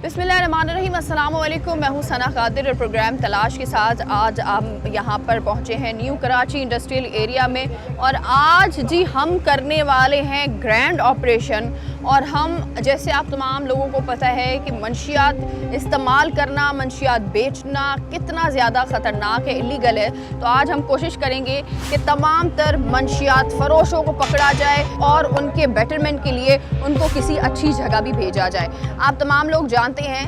बिस्मिल्लाहिर्रहमानिर्रहीम, अस्सलाम वालेकुम। मैं हूँ सना कादिर और प्रोग्राम तलाश के साथ आज हम यहाँ पर पहुँचे हैं न्यू कराची इंडस्ट्रियल एरिया में। और आज जी हम करने वाले हैं ग्रैंड ऑपरेशन। और हम जैसे आप तमाम लोगों को पता है कि मंशियात इस्तेमाल करना, मंशियात बेचना कितना ज़्यादा ख़तरनाक है, इलीगल है। तो आज हम कोशिश करेंगे कि तमाम तर मंशियात फ़रोशों को पकड़ा जाए और उनके बेटरमेंट के लिए उनको किसी अच्छी जगह भी भेजा जाए। आप तमाम लोग जानते हैं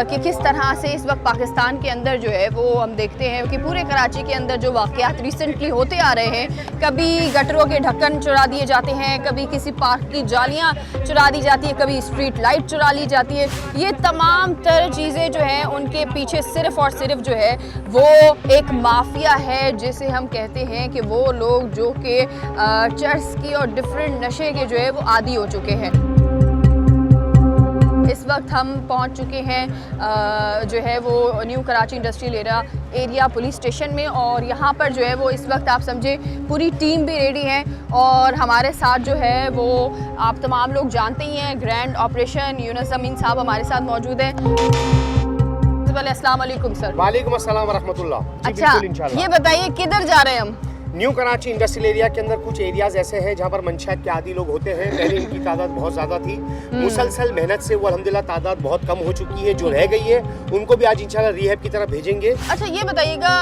कि किस तरह से इस वक्त पाकिस्तान के अंदर जो है वो हम देखते हैं कि पूरे कराची के अंदर जो वाक़यात रिसेंटली होते आ रहे हैं, कभी गटरों के ढक्कन चुरा दिए जाते हैं, कभी किसी पार्क की जालियाँ चुरा दी जाती है, कभी स्ट्रीट लाइट चुरा ली जाती है। ये तमाम तरह चीज़ें जो हैं उनके पीछे सिर्फ़ और सिर्फ जो है वो एक माफिया है, जिसे हम कहते हैं कि वो लोग जो कि चर्स की और डिफरेंट नशे के जो है वो आदी हो चुके हैं। इस वक्त हम पहुंच चुके हैं जो है वो new Karachi industrial area police station में। और यहाँ पर जो है वो इस वक्त आप समझे पूरी टीम भी रेडी है। और हमारे साथ जो है वो आप तमाम लोग जानते ही हैं, ग्रैंड ऑपरेशन यूनुस अमीन साहब हमारे साथ मौजूद हैं। अस्सलाम वालेकुम सर। वालेकुम अस्सलाम वरहमतुल्लाह। अच्छा, ये बताइए किधर जा रहे हैं हम? न्यू कराची इंडस्ट्रियल एरिया के अंदर कुछ एरियाज ऐसे हैं जहाँ पर मंशियात के आदी लोग होते हैं। पहले इनकी तादाद बहुत ज़्यादा थी, मुसलसल मेहनत से वो अल्हम्दुलिल्लाह तादाद बहुत कम हो चुकी है। जो रह गई है उनको भी आज इंशाल्लाह रिहैब की तरफ भेजेंगे। अच्छा, ये बताइएगा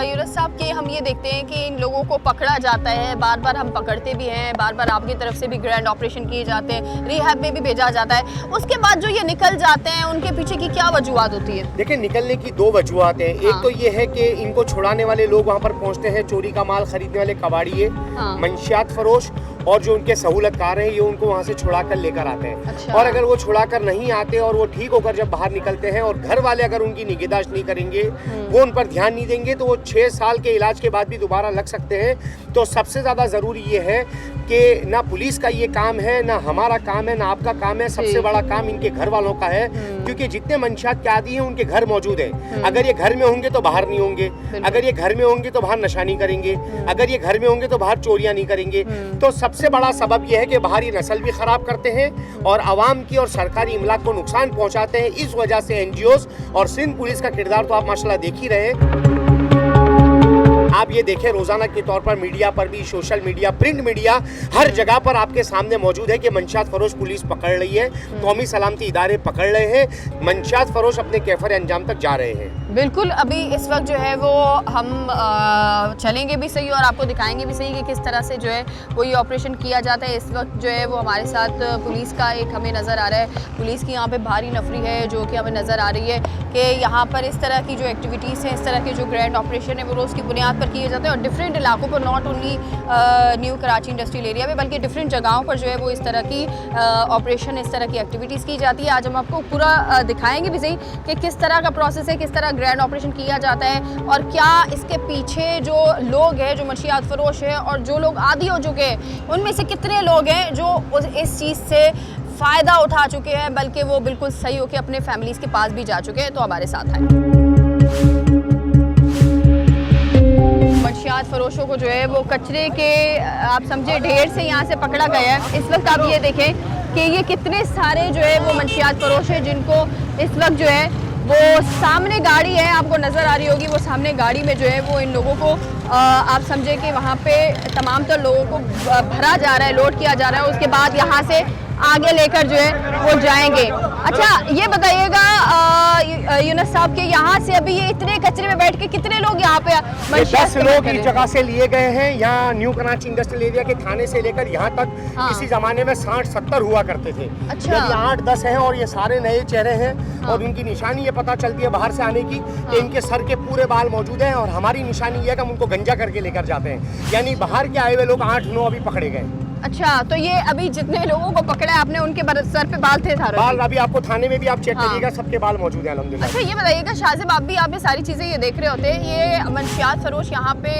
यूनुस साहब कि हम ये देखते हैं कि इन लोगों को पकड़ा जाता है, बार बार हम पकड़ते भी हैं, बार बार आपकी तरफ से भी ग्रैंड ऑपरेशन किए जाते हैं, रिहैब में भी भेजा जाता है। उसके बाद जो ये निकल जाते हैं उनके पीछे की क्या वजूहत होती है? देखिए, निकलने की दो वजूहत हैं। एक तो ये है कि इनको छुड़ाने वाले लोग वहाँ पर पहुँचते हैं, चोरी का माल खरीदने वाले कबाड़ी, मंशियात फरोश और जो उनके सहूलतकार हैं ये उनको वहाँ से छुड़ा कर लेकर आते हैं। अच्छा। और अगर वो छुड़ा कर नहीं आते और वो ठीक होकर जब बाहर निकलते हैं और घर वाले अगर उनकी निगहदाश्त नहीं करेंगे, वो उन पर ध्यान नहीं देंगे, तो वो 6 साल के इलाज के बाद भी दोबारा लग सकते हैं। तो सबसे ज़्यादा ज़रूरी ये है कि ना पुलिस का ये काम है, ना हमारा काम है, ना आपका काम है, सबसे बड़ा काम इनके घर वालों का है। क्योंकि जितने मंशियात के आदी हैं उनके घर मौजूद हैं। अगर ये घर में होंगे तो बाहर नहीं होंगे, अगर ये घर में होंगे तो बाहर नशा नहीं करेंगे, अगर ये घर में होंगे तो बाहर चोरियां नहीं करेंगे। तो सबसे बड़ा सबब यह है कि बाहरी नस्ल भी खराब करते हैं और आवाम की और सरकारी इमलाक को नुकसान पहुंचाते हैं। इस वजह से एनजीओज और सिंध पुलिस का किरदार तो आप माशाल्लाह देख ही रहे हैं। आप ये देखें, रोजाना के तौर पर मीडिया पर भी, सोशल मीडिया, प्रिंट मीडिया, हर जगह पर आपके सामने मौजूद है कि मंशियात फरोश पुलिस पकड़ रही है, कौमी सलामती इदारे पकड़ रहे हैं, मंशियात फरोश अपने कैफर अंजाम तक जा रहे हैं। बिल्कुल, अभी इस वक्त जो है वो हम चलेंगे भी सही और आपको दिखाएंगे भी सही कि किस तरह से जो है वो ये ऑपरेशन किया जाता है। इस वक्त जो है वो हमारे साथ पुलिस का एक हमें नज़र आ रहा है, पुलिस की यहाँ पे भारी नफरी है जो कि हमें नज़र आ रही है कि यहाँ पर इस तरह की जो एक्टिविटीज़ हैं, इस तरह के जो ग्रैंड ऑपरेशन है वो रोज़ की बुनियाद पर किए जाते हैं। और डिफरेंट इलाकों पर, not only new Karachi industrial area में, बल्कि डिफरेंट जगहों पर जो है वो इस तरह की ऑपरेशन, इस तरह की एक्टिविटीज़ की जाती है। आज हम आपको पूरा दिखाएंगे भी सही कि किस तरह का प्रोसेस है, किस तरह ग्रैंड ऑपरेशन किया जाता है और क्या इसके पीछे जो लोग हैं, जो मंशियात फरोश है और जो लोग आदी हो चुके हैं, उनमें से कितने लोग हैं जो इस चीज़ से फ़ायदा उठा चुके हैं, बल्कि वो बिल्कुल सही होकर अपने फैमिलीज़ के पास भी जा चुके हैं। तो हमारे साथ आए। मंशियात फरोशों को जो है वो कचरे के आप समझे ढेर से यहाँ से पकड़ा गया है। इस वक्त आप ये देखें कि ये कितने सारे जो है वो मंशियात फरोश है जिनको इस वक्त जो है वो सामने गाड़ी है, आपको नज़र आ रही होगी, वो सामने गाड़ी में जो है वो इन लोगों को आप समझे कि वहाँ पे तमाम तो लोगों को भरा जा रहा है, लोड किया जा रहा है। उसके बाद यहाँ से आगे लेकर जो है वो जाएंगे। अच्छा, ये बताइएगा यूनुस साहब के यहाँ से अभी ये इतने कचरे में बैठ के कितने लोग यहाँ पे 10 लोग इस जगह से लिए गए हैं। यहाँ न्यू कराची इंडस्ट्रियल एरिया के थाने से लेकर यहाँ तक किसी जमाने में 60-70 हुआ करते थे। अच्छा। 8-10 हैं और ये सारे नए चेहरे हैं। और उनकी निशानी ये पता चलती है बाहर से आने की कि इनके सर के पूरे बाल मौजूद हैं। और हमारी निशानी ये है कि हम उनको गंजा करके लेकर जाते हैं। यानी बाहर के आए हुए लोग 8-9 अभी पकड़े गए। अच्छा, तो ये अभी जितने लोगों को पकड़ा है आपने, उनके सर पे बाल थे सारे? बाल अभी आपको थाने में भी आप चेक करिएगा, सबके बाल मौजूद हैं अल्हम्दुलिल्लाह। अच्छा, ये बताइएगा शाहज़ेब, आप भी आप ये सारी चीज़ें ये देख रहे होते हैं, ये मंशियात फरोश यहाँ पे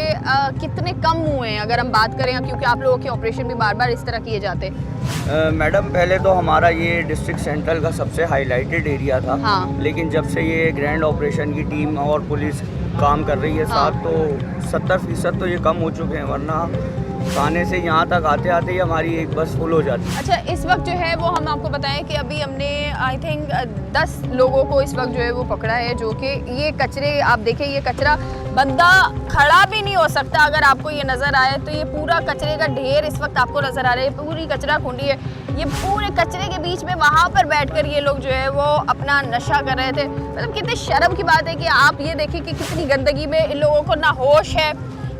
कितने कम हुए हैं अगर हम बात करें, क्योंकि आप लोगों के ऑपरेशन भी बार बार इस तरह किए जाते हैं? मैडम, पहले तो हमारा ये डिस्ट्रिक्ट सेंट्रल का सबसे हाईलाइटेड एरिया था। लेकिन जब से ये ग्रैंड ऑपरेशन की टीम और पुलिस काम कर रही है साथ, तो 70% तो ये कम हो चुके हैं। वरना थाने से यहाँ तक आते आते ही हमारी एक बस फुल हो जाती है। अच्छा, इस वक्त जो है वो हम आपको बताएं कि अभी हमने आई थिंक 10 लोगों को इस वक्त जो है वो पकड़ा है, जो कि ये कचरे, आप देखें ये कचरा, बंदा खड़ा भी नहीं हो सकता अगर आपको ये नज़र आए तो ये पूरा कचरे का ढेर इस वक्त आपको नज़र आ रहा है, पूरी कचरा कुंडी है। ये पूरे कचरे के बीच में वहाँ पर बैठकर ये लोग जो है वो अपना नशा कर रहे थे। मतलब कितनी शर्म की बात है कि आप ये देखिए कि कितनी गंदगी में इन लोगों को ना होश है,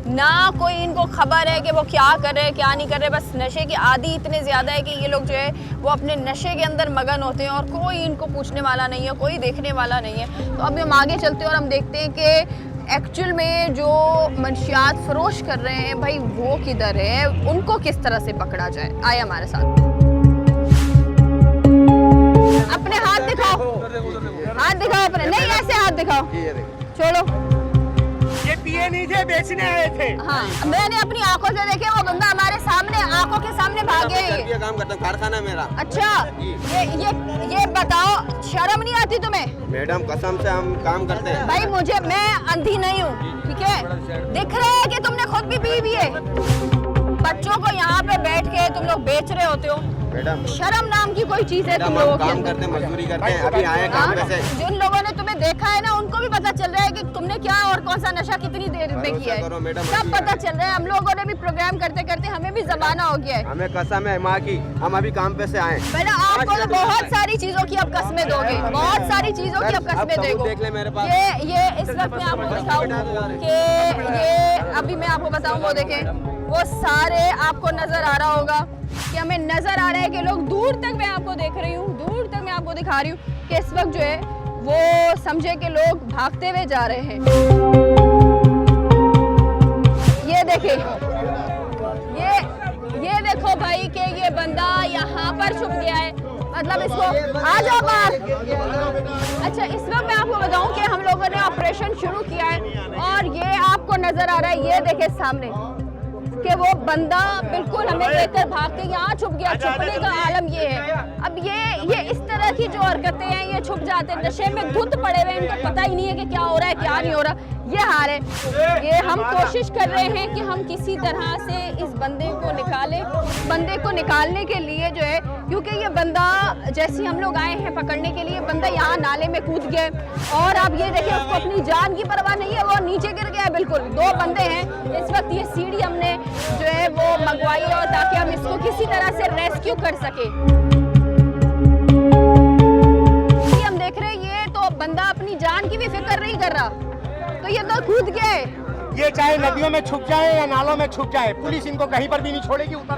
ना कोई इनको खबर है कि वो क्या कर रहे हैं क्या नहीं कर रहे, बस नशे की आदी इतने ज़्यादा है कि ये लोग जो है वो अपने नशे के अंदर मगन होते हैं और कोई इनको पूछने वाला नहीं है, कोई देखने वाला नहीं है। तो अभी हम आगे चलते हैं और हम देखते हैं कि एक्चुअल में जो मंशियात फरोश कर रहे हैं भाई वो किधर है, उनको किस तरह से पकड़ा जाए। आए हमारे साथ, अपने हाथ दिखाओ, हाथ दिखाओ अपने, नहीं ऐसे हाथ दिखाओ, छोड़ो। ये पिए नहीं थे, बेचने आए थे। हाँ, मैंने अपनी आंखों से देखे, वो बंदा हमारे सामने आंखों के सामने भागे। ये काम करता हूँ, कारखाना मेरा। अच्छा, ये बताओ, शर्म नहीं आती तुम्हें? मैडम कसम से हम काम करते हैं। भाई मुझे, मैं अंधी नहीं हूँ, ठीक है, दिख रहा है कि तुमने खुद भी पी भी है। बच्चों को यहाँ पे बैठ के तुम लोग बेच रहे होते हो। मैडम शर्म नाम की कोई चीज है तुम मैडम लोगों हम के काम अंदर? करते हैं, मजदूरी करते हैं, अभी आए काम हाँ? कैसे। जिन लोगों ने तुम्हें देखा है ना उनको भी पता चल रहा है कि तुमने क्या और कौन सा नशा कितनी देर में किया करो है, मैडम, सब अभी पता आए। चल रहा है। हम लोगों ने भी प्रोग्राम करते करते हमें भी जमाना हो गया है। हमें कसम है माँ की, हम अभी काम पे से आए। पहले आपको तो बहुत सारी चीजों की अब कस्में दोगे, बहुत सारी चीजों की अब कस्में सबूत देखो। देख ले मेरे पास। ये इस वक्त मैं आपको दिखाऊं कि ये अभी मैं आपको बताऊं, वो देखें, वो सारे आपको नजर आ रहा होगा कि हमें नजर आ रहा है कि लोग दूर तक, मैं आपको देख रही हूँ, दूर तक मैं आपको दिखा रही हूँ कि इस वक्त जो है वो समझे कि लोग भागते हुए जा रहे हैं। ये देखिए, ये देखो भाई कि ये बंदा यहाँ पर छुप गया है, मतलब इसको आ जाओ बाहर। अच्छा, इस वक्त मैं आपको बताऊं कि हम लोगों ने ऑपरेशन शुरू किया है और ये आपको नजर आ रहा है, ये देखे सामने कि वो बंदा बिल्कुल हमें देखकर भाग के यहाँ छुप गया। छुपने का आलम ये है। अब ये इस तरह की जो हरकतें हैं, ये छुप जाते हैं, नशे में धुत पड़े हुए, इनको पता ही नहीं है कि क्या हो रहा है क्या नहीं हो रहा, ये हाल है। ये हम कोशिश कर रहे हैं कि हम किसी तरह से इस बंदे को निकालें। बंदे को निकालने के लिए जो है, क्योंकि ये बंदा जैसे हम लोग आए हैं पकड़ने के लिए, बंदा यहाँ नाले में कूद गया और आप ये देखिए उसको अपनी जान की परवाह नहीं है, वो नीचे गिर गया है बिल्कुल। 2 बंदे हैं इस वक्त, ये सीढ़ी हमने जो है वो मंगवाई है और ताकि हम इसको किसी तरह से रेस्क्यू कर सके। हम देख रहे हैं ये तो बंदा अपनी जान की भी फिक्र नहीं कर रहा, तो ये तो कूद गया है। ये चाहे नदियों में छुप जाए या नालों में छुप जाए, पुलिस इनको कहीं पर भी नहीं छोड़ेगी ऊपर।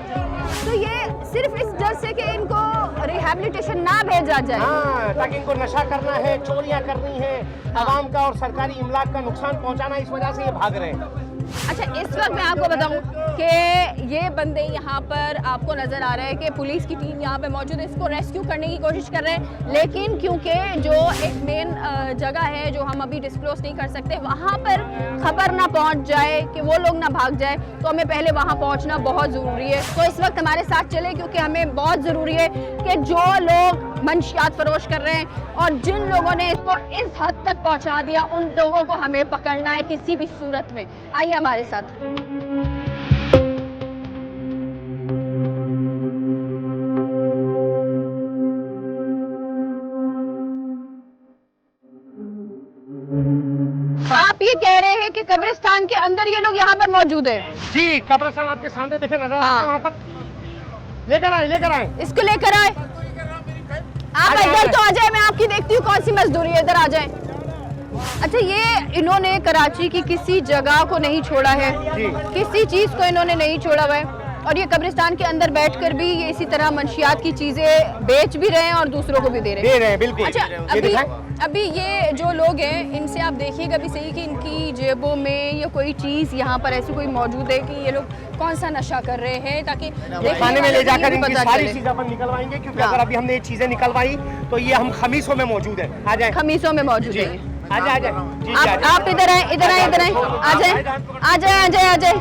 तो ये सिर्फ इस डर से कि इनको रिहैबिलिटेशन ना भेजा जाए। हाँ, ताकि इनको नशा करना है, चोरियां करनी है, आवाम का और सरकारी इमलाक का नुकसान पहुंचाना, इस वजह से ये भाग रहे हैं। अच्छा, इस वक्त मैं आपको बताऊं कि ये बंदे यहाँ पर आपको नज़र आ रहे हैं कि पुलिस की टीम यहाँ पे मौजूद है, इसको रेस्क्यू करने की कोशिश कर रहे हैं, लेकिन क्योंकि जो एक मेन जगह है जो हम अभी डिस्क्लोज नहीं कर सकते, वहाँ पर खबर ना पहुँच जाए कि वो लोग ना भाग जाए, तो हमें पहले वहाँ पहुँचना बहुत ज़रूरी है। तो इस वक्त हमारे साथ चले, क्योंकि हमें बहुत ज़रूरी है कि जो लोग मंशियात फरोश कर रहे हैं और जिन लोगों ने इसको इस हद तक पहुँचा दिया, उन लोगों को हमें पकड़ना है किसी भी सूरत में। आइए हमारे साथ। आप ये कह रहे हैं कि कब्रिस्तान के अंदर ये लोग यहाँ पर मौजूद है? जी, कब्रिस्तान आपके सामने देखे नजर आ रहा है, वहाँ पर लेकर आए इसको लेकर आए। आप इधर तो आ जाए, मैं आपकी देखती हूँ कौन सी मजदूरी है, इधर आ जाए। अच्छा, ये इन्होंने कराची की किसी जगह को नहीं छोड़ा है, किसी चीज को इन्होंने नहीं छोड़ा हुआ है, और ये कब्रिस्तान के अंदर बैठकर भी ये इसी तरह मंशियात की चीजें बेच भी रहे हैं और दूसरों को भी दे रहे हैं। बिल्कुल। अच्छा, अभी ये जो लोग हैं इनसे आप देखिएगा भी सही कि इनकी जेबों में या कोई चीज यहाँ पर ऐसी कोई मौजूद है कि ये लोग कौन सा नशा कर रहे हैं, ताकि थाने में ले जाकर इनकी सारी चीजें अपन निकलवाएंगे, क्योंकि अगर अभी हमने ये चीजें निकलवाई तो ये हम खमीसों में मौजूद है। आ जाए, खमीसों में मौजूद है। आ जाए। आप इधर आए, आ जाए।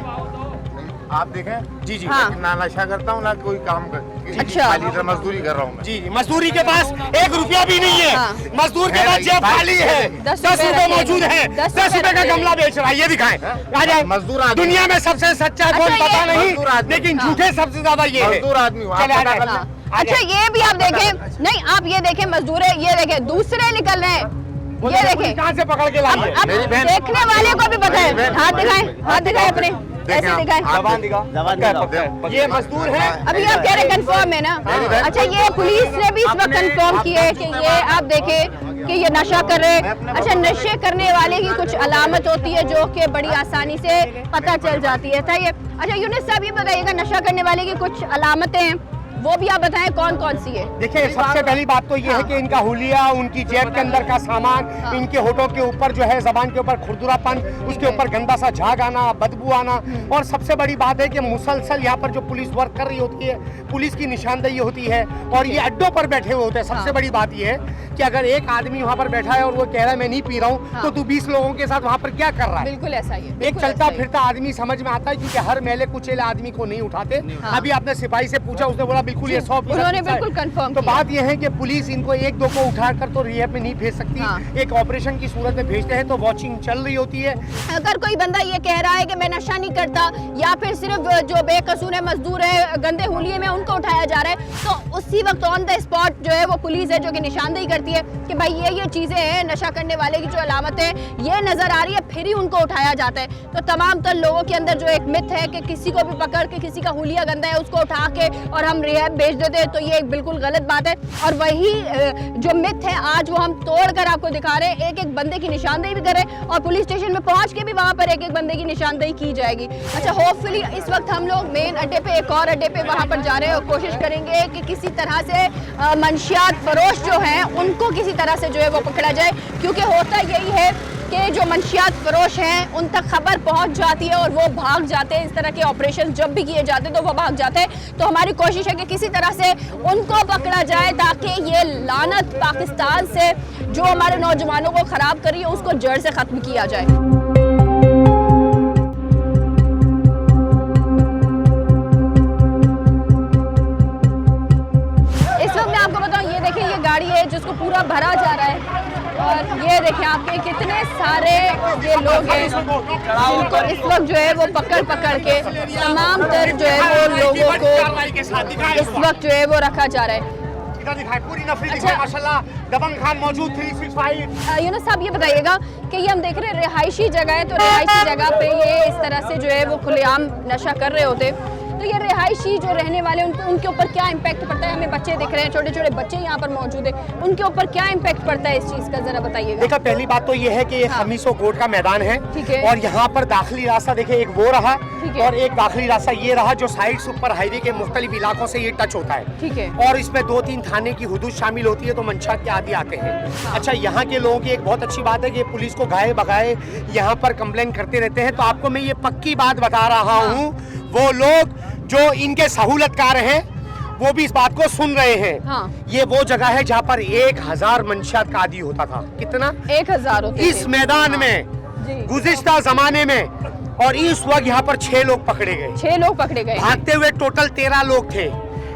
आप देखें जी हाँ। ना नशा करता हूँ ना कोई काम कर, अच्छा। खाली इधर मजदूरी कर रहा हूँ मैं। जी मजदूरी के पास 1 रुपया भी नहीं है। हाँ। मजदूर के पास जेब खाली है। 10 10 रुपए मौजूद है। 10 रुपए का गमला बेच रहा है, ये दिखाएं। आ जाए। मजदूर आदमी। दुनिया में सबसे सच्चा कौन अच्छा, पता ये- नहीं, मजदूर आदमी। लेकिन झूठे सबसे ज्यादा ये है। मजदूर आदमी हूँ, आप चले, आ पता जाए। कर लें। हाँ। अच्छा ये भी आप देखें, नहीं आप ये देखें मजदूर है, ये देखें दूसरे निकल रहे हैं, ये देखें। कहाँ से पकड़ के लाई है? अब मेरी बहन- देखने वाले को भी पता है। हाथ दिखाएं, हाथ दिखाएं अपने, ऐसे दिखाएं। जबान दिखाओ, जबान दिखाओ। ये मजदूर है। अभी आप कह रहे कंफर्म है ना? अच्छा ये पुलिस ने भी इस वक्त कंफर्म किया है कि ये आप देखें कि ये नशा कर रहे हैं। अच्छा नशे करने वाले की कुछ अलामत होती है जो कि बड़ी आसानी से पता चल जाती है, सही है। अच्छा यूनिस साहब ये बताइएगा नशा करने वाले की कुछ अलामतें हैं, वो भी आप बताएं कौन कौन सी है? देखिए सबसे पहली बात तो ये है कि इनका हुलिया, उनकी जेब के अंदर का सामान, इनके होठों के ऊपर जो है जबान के ऊपर खुरदुरापन, उसके ऊपर गंदा सा झाग आना, बदबू आना, और सबसे बड़ी बात है कि मुसलसल यहाँ पर जो पुलिस वर्क कर रही होती है, पुलिस की निशानदेही होती है, और ये अड्डों पर बैठे हुए होते हैं। सबसे बड़ी बात ये है कि अगर एक आदमी वहाँ पर बैठा है और वो कह रहा है मैं नहीं पी रहा हूँ, तो तू 20 लोगों के साथ वहाँ पर क्या कर रहा है? बिल्कुल ऐसा ही है। एक बिल्कुल चलता ऐसा ही है। फिरता आदमी समझ में आता है, क्योंकि हर मैले कुचेले आदमी को नहीं उठाते। अभी आपने सिपाही से पूछा, उसने बोला बिल्कुल ये 100% उन्होंने सच्चा है। बिल्कुल कंफर्म तो किया। बात यह है कि पुलिस इनको 1-2 को उठाकर तो रिहैब में नहीं भेज सकती। हाँ। एक ऑपरेशन की सूरत में भेजते हैं तो वॉचिंग चल रही होती है। अगर कोई बंदा ये कह रहा है कि मैं नशा नहीं करता, या फिर सिर्फ जो बेकसूर है मजदूर है गंदे हुलिये में उनको उठाया जा रहा है, तो उसी वक्त ऑन द स्पॉट जो है वो पुलिस है जो कि निशानदेही करती है कि भाई ये चीजें हैं, नशा करने वाले की जो अलामत है ये नजर आ रही है, फिर ही उनको उठाया जाता है। तो तमाम तर लोगों के अंदर जो एक मिथ है कि किसी को भी पकड़ के किसी का हुलिया गंदा है उसको उठा के और हम रिहैब भेज देते हैं, तो ये एक बिल्कुल गलत बात है। और वही जो मिथ है आज वो हम तोड़ कर आपको दिखा रहे हैं। एक एक बंदे की निशानदेही भी कर रहे हैं और पुलिस स्टेशन में पहुंच के भी वहां पर एक एक बंदे की निशानदेही की जाएगी। अच्छा होपफुली इस वक्त हम लोग मेन अड्डे पे, एक और अड्डे पे वहां पर जा रहे हैं और कोशिश करेंगे कि किसी तरह से मंशियात फरोश जो हैं उनको किसी तरह से जो है वो पकड़ा जाए, क्योंकि होता यही है कि जो मंशियात फरोश हैं उन तक खबर पहुंच जाती है और वो भाग जाते हैं। इस तरह के ऑपरेशन जब भी किए जाते हैं तो वो भाग जाते हैं। तो हमारी कोशिश है कि किसी तरह से उनको पकड़ा जाए ताकि ये लानत पाकिस्तान से जो हमारे नौजवानों को ख़राब करी है उसको जड़ से ख़त्म किया जाए। गाड़ी है जिसको पूरा भरा जा रहा है और ये देखें आपके कितने सारे ये लोग हैं जिनको इस वक्त जो है वो पकड़ के तमाम तर जो है वो लोगों को इस वक्त जो है वो रखा जा रहा है। पूरी नफरी दिखाए माशाल्लाह, दबंग खान मौजूद 365। यूनुस साहब ये बताइएगा कि ये हम देख रहे हैं रिहायशी जगह है, तो रिहायशी जगह पे ये इस तरह से जो है वो खुलेआम नशा कर रहे होते, तो ये रिहायशी जो रहने वाले उनके ऊपर क्या इम्पैक्ट पड़ता है? हमें बच्चे दिख रहे हैं, छोटे छोटे बच्चे यहाँ पर मौजूद है, उनके ऊपर क्या इम्पैक्ट पड़ता है इस चीज़ का, जरा बताइएगा। देखा पहली बात तो ये है कि ये खमीसो कोट का मैदान है, ठीक है, और यहाँ पर दाखिली रास्ता देखिए एक वो रहा और एक दाखिली रास्ता ये रहा जो साइड ऊपर हाईवे के मुख्तलिफ इलाकों से ये टच होता है, ठीक है, और इसमें 2-3 थाने की हुदूद शामिल होती है, तो मंशात के आदि आते हैं। अच्छा यहाँ के लोगों की एक बहुत अच्छी बात है कि पुलिस को गाए बगाए यहाँ पर कंप्लेन करते रहते हैं, तो आपको मैं ये पक्की बात बता रहा हूँ, वो लोग जो इनके सहूलतकार हैं वो भी इस बात को सुन रहे हैं। हाँ। ये वो जगह है जहाँ पर 1000 मंशियात का आदी होता था। कितना? 1000 होते इस मैदान में गुज़िश्ता जमाने में, और इस वक्त यहाँ पर 6 लोग पकड़े गए। 6 लोग पकड़े गए, भागते हुए टोटल 13 लोग थे,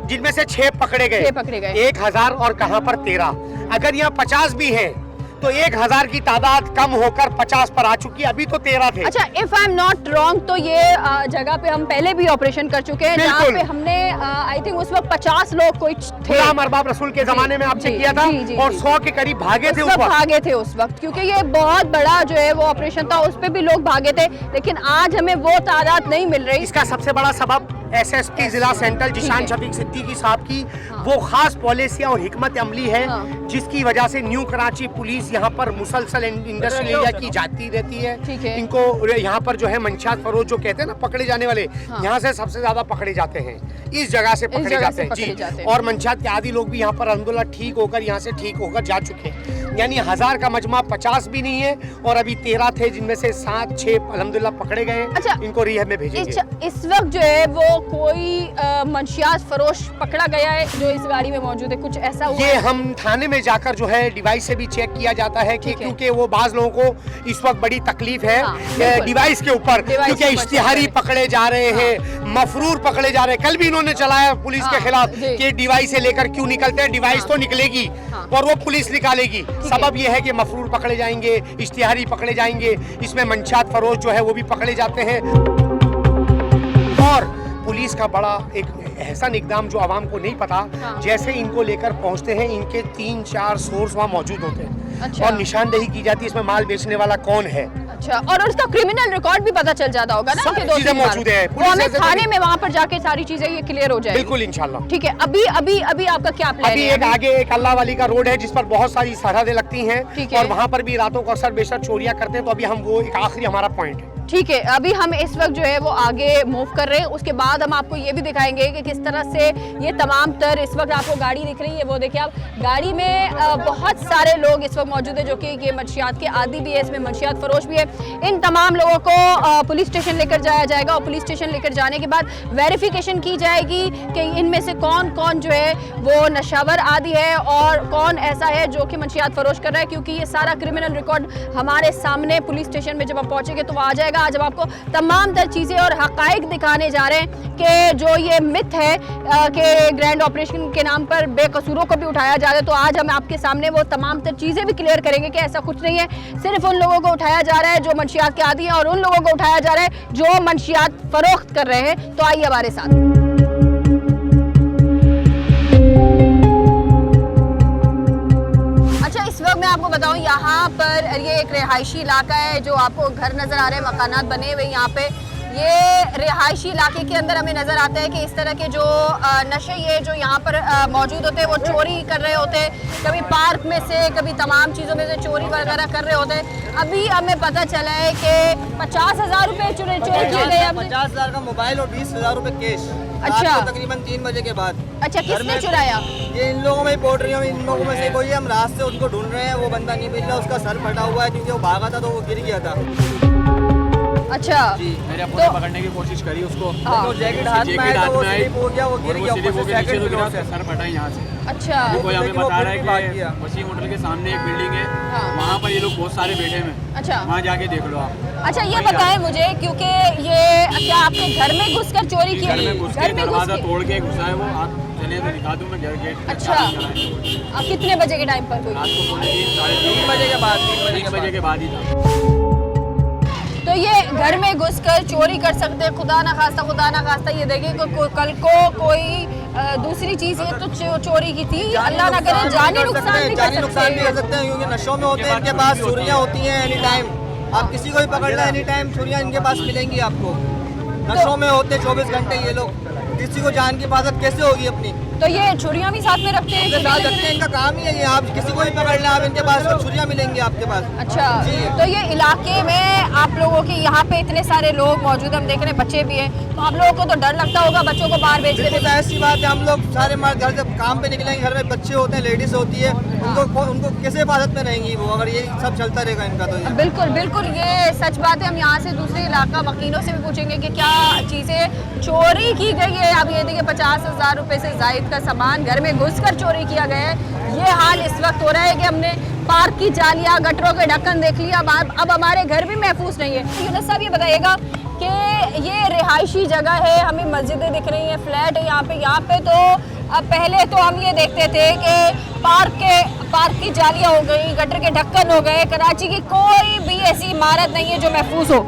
जिनमें से 6 पकड़े गए। 1000 और कहाँ पर 13। अगर यहाँ 50 भी हैं तो 1000 की तादाद कम होकर 50 पर आ चुकी है, अभी तो 13 थे। अच्छा if I am not wrong तो ये जगह पे हम पहले भी ऑपरेशन कर चुके हैं जहाँ पे हमने आई थिंक उस वक्त 50 लोग कोई थे, गुलाम अरबाब रसूल के जमाने में आपने किया था, और 100 के करीब भागे थे उस वक्त। भागे थे उस वक्त, क्योंकि ये बहुत बड़ा जो है वो ऑपरेशन था, उस पे भी लोग भागे थे, लेकिन आज हमें वो तादाद नहीं मिल रही। इसका सबसे बड़ा सबब SSP जिला सेंट्रल जिशान शफीक सिद्दीकी साहब की वो खास पॉलिसी और हिकमत अमली है, जिसकी वजह से न्यू कराची पुलिस यहाँ पर मुसलसल इंडस्ट्रियल एरिया की जाती रहती है। इनको यहाँ पर जो है मंशियात फरोश जो कहते हैं ना पकड़े जाने वाले, यहाँ से सबसे ज्यादा पकड़े जाते हैं, इस जगह से पकड़े जाते हैं जी। और मंशियात के आदि लोग भी यहाँ पर अल्हम्दुलिल्लाह ठीक होकर यहाँ से ठीक होकर जा चुके हैं। यानी 1000 का मजमा 50 भी नहीं है, और अभी 13 थे जिनमें से 7-6 अल्हम्दुलिल्लाह पकड़े गए। अच्छा, इनको रिहैब में भेजेंगे। इस वक्त जो है वो कोई मंशियात फरोश पकड़ा गया है जो इस गाड़ी में मौजूद है, कुछ ऐसा हुआ ये है? हम थाने में जाकर जो है डिवाइस से भी चेक किया जाता है कि क्योंकि वो बाज लोगों को इस वक्त बड़ी तकलीफ है डिवाइस के ऊपर, क्योंकि इश्तिहारी पकड़े जा रहे हैं, मफरूर पकड़े जा रहे हैं। कल भी इन्होंने चलाया पुलिस के खिलाफ कि डिवाइस से लेकर क्यों निकलते हैं, डिवाइस तो निकलेगी और वो पुलिस निकालेगी। सबब ये है कि मफरूर पकड़े जाएंगे, इश्तिहारी पकड़े जाएंगे, इसमें मंशात फरोश जो है वो भी पकड़े जाते हैं। और पुलिस का बड़ा एक एहसान इकदाम जो आवाम को नहीं पता, जैसे इनको लेकर पहुंचते हैं इनके 3-4 सोर्स वहाँ मौजूद होते हैं। अच्छा। और निशानदेही की जाती है इसमें माल बेचने वाला कौन है। अच्छा, और उसका क्रिमिनल रिकॉर्ड भी पता चल जाता होगा ना? सब चीजें मौजूद है, वो हमें थाने में वहाँ पर जाके सारी चीजें ये क्लियर हो जाए। बिल्कुल इंशाल्लाह। ठीक है, अभी आपका क्या प्लान है? अभी एक आगे एक अल्लाह वाली का रोड है जिस पर बहुत सारी सरहदें लगती हैं और वहाँ पर भी रातों को अक्सर बेशर चोरियां करते हैं, तो अभी हम वो एक आखिरी हमारा पॉइंट है। ठीक है, अभी हम इस वक्त जो है वो आगे मूव कर रहे हैं, उसके बाद हम आपको ये भी दिखाएंगे कि किस तरह से ये तमाम तर इस वक्त आपको गाड़ी दिख रही है, वो देखिए आप, गाड़ी में बहुत सारे लोग इस वक्त मौजूद है जो कि ये मंशियात के आदी भी है, इसमें मंशियात फरोश भी है। इन तमाम लोगों को पुलिस स्टेशन लेकर जाया जाएगा और पुलिस स्टेशन लेकर जाने के बाद वेरिफिकेशन की जाएगी कि इनमें से कौन कौन जो है वो नशावर आदी है और कौन ऐसा है जो कि मंशियात फरोश कर रहा है, क्योंकि ये सारा क्रिमिनल रिकॉर्ड हमारे सामने पुलिस स्टेशन में जब आप पहुँचेंगे तो वो आ जाएगा। आज हम आपको तमाम तर चीज़ें और हकाइक दिखाने जा रहे हैं कि जो ये मिथ है कि ग्रैंड ऑपरेशन के नाम पर बेकसूरों को भी उठाया जा रहा है, तो आज हम आपके सामने वो तमाम तर चीज़ें भी क्लियर करेंगे कि ऐसा कुछ नहीं है। सिर्फ उन लोगों को उठाया जा रहा है जो मंशियात के आदी हैं और उन लोगों को उठाया जा रहा है जो मंशियात फरोख्त कर रहे हैं। तो आइए हमारे साथ। मैं आपको बताऊं, यहाँ पर ये एक रिहायशी इलाका है, जो आपको घर नज़र आ रहे हैं, मकानात बने हुए यहाँ पे। ये रिहायशी इलाके के अंदर हमें नज़र आता है कि इस तरह के जो नशे ये जो यहाँ पर मौजूद होते हैं वो चोरी कर रहे होते हैं, कभी पार्क में से, कभी तमाम चीज़ों में से चोरी वगैरह कर रहे होते हैं। अभी हमें पता चला है कि 50,000 रुपये चोरी किए गए। 50,000 का मोबाइल और 20,000 रुपये कैश। अच्छा, तकरीबन 3 बजे के बाद। अच्छा, किसने चुराया? ये इन लोगों में ही बोल रही हूँ, इन लोगों में से कोई, हम रास्ते उनको ढूंढ रहे हैं, वो बंदा नहीं मिल रहा, उसका सर फटा हुआ है क्योंकि वो भागा था तो वो गिर गया था। अच्छा, मेरे अब्बू ने पकड़ने की कोशिश करी उसको, तो जैकेट हाथ में आया तो वो स्लिप हो गया, वो गिर गया, ऊपर से सेकंड फ्लोर से सर फटा यहाँ से। अच्छा, कोई हमें बता रहा है कि वसीम होटल के सामने एक बिल्डिंग है, वहाँ पर ये लोग बहुत सारे बैठे हैं। अच्छा, वहाँ जाके देख लो आप। अच्छा, ये बताएं मुझे, क्योंकि ये क्या आपके घर में घुसकर चोरी की? घर में घुस के दरवाजा तोड़ के घुसा है वो। आप चले तो दिखा दूँ मैं घर गेट। अच्छा, आप कितने बजे के टाइम पर? कोई रात को 3 बजे के बाद, 3 बजे के बाद ही था। तो ये घर में घुसकर चोरी कर सकते हैं, खुदा ना खास्ता ये देखिए कल को कोई दूसरी चीज ये तो चोरी की थी, अल्लाह ना करे जानी नुकसान भी कर सकते हैं क्योंकि नशों में होते हैं, इनके पास छुरियां होती हैं एनी टाइम। आप किसी को भी पकड़ लें एनी टाइम छुरियां इनके पास मिलेंगी आपको। नशों में होते 24 घंटे ये लोग, किसी को जान की हिफाजत कैसे होगी अपनी? तो ये छुरियां भी साथ में रखते हैं? साथ रखते हैं, इनका काम ही है ये। आप किसी को भी पकड़ लें, आप इनके पास छुरियां मिलेंगी आपके पास। अच्छा, तो ये इलाके में आप लोगों के यहाँ पे इतने सारे लोग मौजूद, हम देख रहे हैं बच्चे भी हैं, तो आप लोगों को तो डर लगता होगा बच्चों को बाहर भेजने में? ऐसी बात है, हम लोग सारे मर्द घर से काम पे निकलेंगे, घर में बच्चे होते हैं, लेडीज होती है, उनको कैसे हिफाजत में रहेंगी वो अगर ये सब चलता रहेगा इनका? तो बिल्कुल बिल्कुल ये सच बात है। हम यहाँ से दूसरे इलाका वकीलों से भी पूछेंगे कि क्या चीज़ें चोरी की गई है। अब ये देखिए 50,000 रुपये से जायद का सामान घर में घुसकर चोरी किया गया है। ये हाल इस वक्त हो रहा है कि हमने पार्क की जालियाँ, गटरों के ढक्कन देख लिया, अब हमारे घर भी महफूज नहीं है। यूनुस साहब ये बताइएगा कि ये रिहायशी जगह है, हमें मस्जिदें दिख रही हैं, फ्लैट है यहाँ पे तो अब पहले तो हम ये देखते थे कि पार्क की जालियाँ हो गई, गटर के ढक्कन हो गए, कराची की कोई भी ऐसी इमारत नहीं है जो महफूज हो।